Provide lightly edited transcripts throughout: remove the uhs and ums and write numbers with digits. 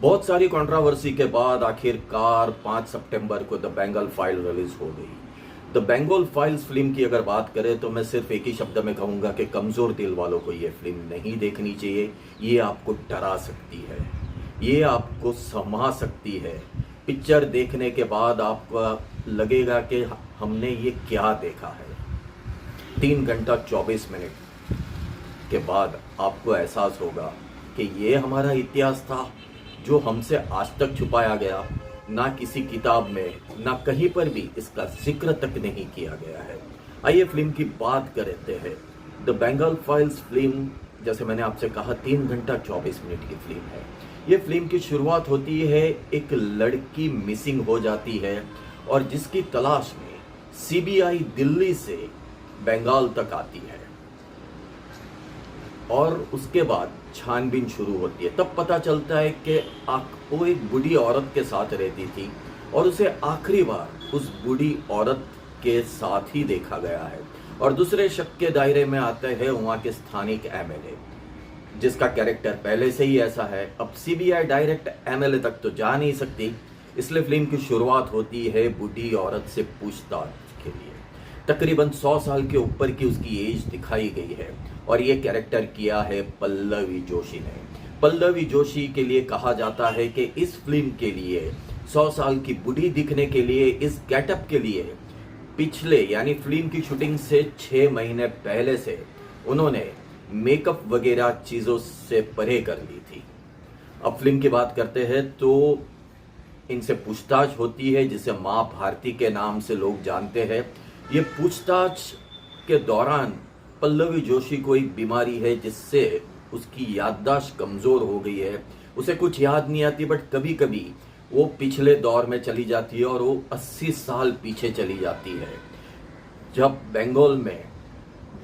बहुत सारी कंट्रोवर्सी के बाद आखिरकार 5 सितंबर को द बंगाल फाइल रिलीज हो गई। द बंगाल फाइल्स फिल्म की अगर बात करें तो मैं सिर्फ एक ही शब्द में कहूंगा कि कमजोर दिल वालों को ये फिल्म नहीं देखनी चाहिए। ये आपको डरा सकती है, ये आपको समा सकती है। पिक्चर देखने के बाद आपको लगेगा कि हमने ये क्या देखा है। 3 घंटा 24 मिनट के बाद आपको एहसास होगा कि ये हमारा इतिहास था जो हमसे आज तक छुपाया गया। ना किसी किताब में, ना कहीं पर भी इसका जिक्र तक नहीं किया गया है। आइए फिल्म की बात करते हैं। द बंगाल फाइल्स फिल्म, जैसे मैंने आपसे कहा, 3 घंटा 24 मिनट की फिल्म है। ये फिल्म की शुरुआत होती है, एक लड़की मिसिंग हो जाती है और जिसकी तलाश में सीबीआई दिल्ली से बंगाल तक आती है और उसके बाद छानबीन शुरू होती है। तब पता चलता है कि वो एक बूढ़ी औरत के साथ रहती थी और उसे आखिरी बार उस बूढ़ी औरत के साथ ही देखा गया है। और दूसरे शक के दायरे में आते हैं वहाँ के स्थानिक एमएलए, जिसका कैरेक्टर पहले से ही ऐसा है। अब सीबीआई डायरेक्ट एमएलए तक तो जा नहीं सकती, इसलिए फिल्म की शुरुआत होती है बूढ़ी औरत से पूछताछ के लिए। तकरीबन 100 साल के ऊपर की उसकी एज दिखाई गई है और ये कैरेक्टर किया है पल्लवी जोशी ने। पल्लवी जोशी के लिए कहा जाता है कि इस फिल्म के लिए 100 साल की बूढ़ी दिखने के लिए, इस गेटअप के लिए पिछले यानी फिल्म की शूटिंग से 6 महीने पहले से उन्होंने मेकअप वगैरह चीज़ों से परे कर ली थी। अब फिल्म की बात करते हैं तो इनसे पूछताछ होती है, जिसे माँ भारती के नाम से लोग जानते हैं। ये पूछताछ के दौरान पल्लवी जोशी को एक बीमारी है जिससे उसकी याददाश्त कमज़ोर हो गई है। उसे कुछ याद नहीं आती, बट कभी कभी वो पिछले दौर में चली जाती है और वो 80 साल पीछे चली जाती है, जब बंगाल में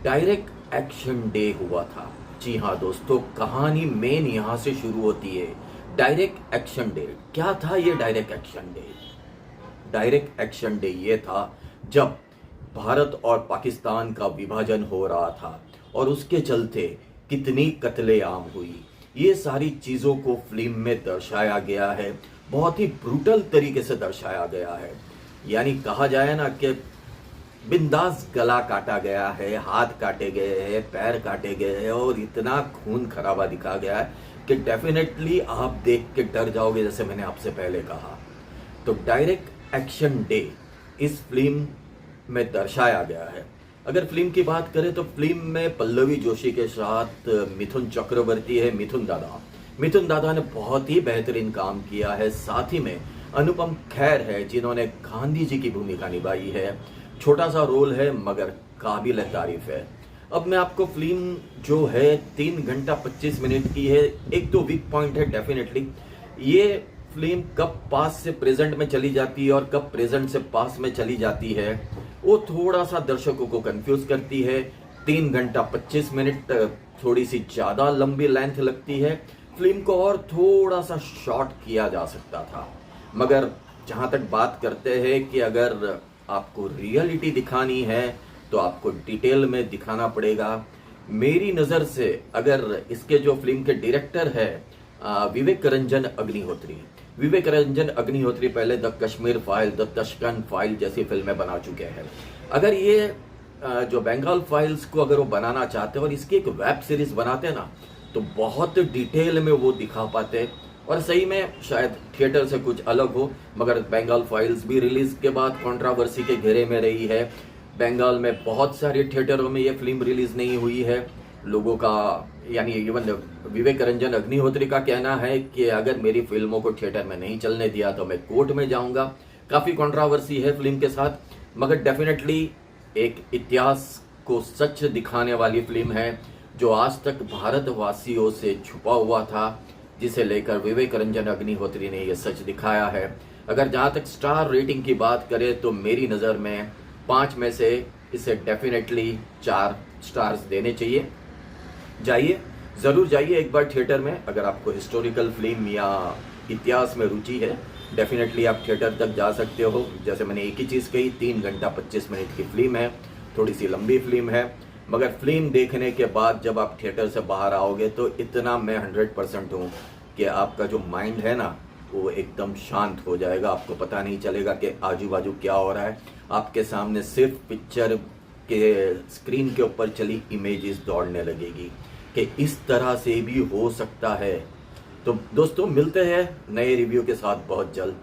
डायरेक्ट एक्शन डे हुआ था। जी हाँ दोस्तों, कहानी मेन यहाँ से शुरू होती है। डायरेक्ट एक्शन डे क्या था? ये डायरेक्ट एक्शन डे ये था जब भारत और पाकिस्तान का विभाजन हो रहा था और उसके चलते कितनी कत्लेआम हुई। ये सारी चीज़ों को फिल्म में दर्शाया गया है, बहुत ही ब्रूटल तरीके से दर्शाया गया है। यानी कहा जाए ना कि बिंदास गला काटा गया है, हाथ काटे गए हैं, पैर काटे गए हैं और इतना खून खराबा दिखा गया है कि डेफिनेटली आप देख के डर जाओगे, जैसे मैंने आपसे पहले कहा। तो डायरेक्ट एक्शन डे इस फिल्म में दर्शाया गया है। अगर फिल्म की बात करें तो फिल्म में पल्लवी जोशी के साथ मिथुन चक्रवर्ती है, मिथुन दादा ने बहुत ही बेहतरीन काम किया है। साथ ही में अनुपम खेर है, जिन्होंने गांधी जी की भूमिका निभाई है। छोटा सा रोल है मगर काबिल तारीफ है। अब मैं आपको फिल्म जो है 3 घंटा 25 मिनट की है। एक तो वीक पॉइंट है डेफिनेटली, ये फिल्म कब पास से प्रेजेंट में चली जाती है और कब प्रेजेंट से पास में चली जाती है, वो थोड़ा सा दर्शकों को कंफ्यूज करती है। 3 घंटा 25 मिनट थोड़ी सी ज्यादा लंबी लेंथ लगती है। फिल्म को और थोड़ा सा शॉर्ट किया जा सकता था। मगर जहां तक बात करते हैं कि अगर आपको रियलिटी दिखानी है तो आपको डिटेल में दिखाना पड़ेगा। मेरी नज़र से अगर इसके जो फिल्म के डायरेक्टर है विवेक रंजन अग्निहोत्री पहले the Kashmir file, the Tashkent file जैसी फिल्में बना चुके हैं। अगर ये जो बंगाल फाइल्स को अगर वो बनाना चाहते हैं और इसकी एक वेब सीरीज बनाते ना, तो बहुत डिटेल में वो दिखा पाते और सही में शायद थिएटर से कुछ अलग हो। मगर बंगाल फाइल्स भी रिलीज के बाद कंट्रोवर्सी के घेरे में रही है। बंगाल में बहुत सारे थिएटरों में ये फिल्म रिलीज नहीं हुई है। लोगों का यानी इवन विवेक रंजन अग्निहोत्री का कहना है कि अगर मेरी फिल्मों को थिएटर में नहीं चलने दिया तो मैं कोर्ट में जाऊंगा। काफी कंट्रोवर्सी है फिल्म के साथ, मगर डेफिनेटली एक इतिहास को सच दिखाने वाली फिल्म है जो आज तक भारतवासियों से छुपा हुआ था, जिसे लेकर विवेक रंजन अग्निहोत्री ने यह सच दिखाया है। अगर जहां तक स्टार रेटिंग की बात करें तो मेरी नज़र में 5 में से इसे डेफिनेटली 4 स्टार्स देने चाहिए। जरूर जाइए एक बार थिएटर में। अगर आपको हिस्टोरिकल फिल्म या इतिहास में रुचि है, डेफिनेटली आप थिएटर तक जा सकते हो। जैसे मैंने एक ही चीज़ कही, 3 घंटा 25 मिनट की फिल्म है, थोड़ी सी लंबी फिल्म है, मगर फिल्म देखने के बाद जब आप थिएटर से बाहर आओगे तो इतना मैं 100% हूँ कि आपका जो माइंड है ना वो एकदम शांत हो जाएगा। आपको पता नहीं चलेगा कि आजू बाजू क्या हो रहा है। आपके सामने सिर्फ पिक्चर के स्क्रीन के ऊपर चली इमेजेस दौड़ने लगेगी कि इस तरह से भी हो सकता है। तो दोस्तों मिलते हैं नए रिव्यू के साथ बहुत जल्द।